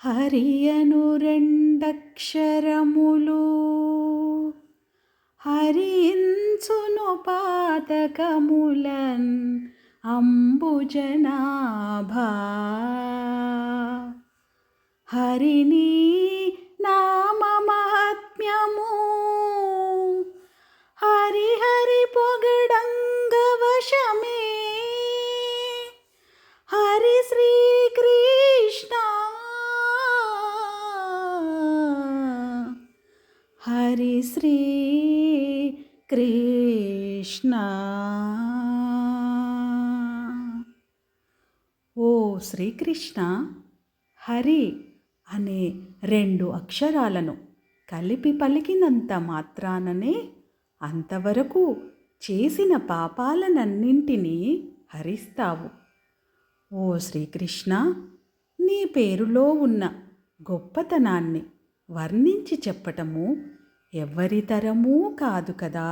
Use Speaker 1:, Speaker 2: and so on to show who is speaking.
Speaker 1: హరియను రెండక్షరములు హరించును పాతకములన్ అంబుజనాభా. హరిని నామ మహాత్మ్యము హరి పొగడంగ వశమే. హరి శ్రీకృష్ణ హరి శ్రీ కృష్ణ. ఓ శ్రీకృష్ణ, హరి అనే రెండు అక్షరాలను కలిపి పలికినంత మాత్రాననే అంతవరకు చేసిన పాపాలనన్నింటినీ హరిస్తావు. ఓ శ్రీకృష్ణ, నీ పేరులో ఉన్న గొప్పతనాన్ని వర్ణించి చెప్పటము ఎవ్వరితరమూ కాదు కదా.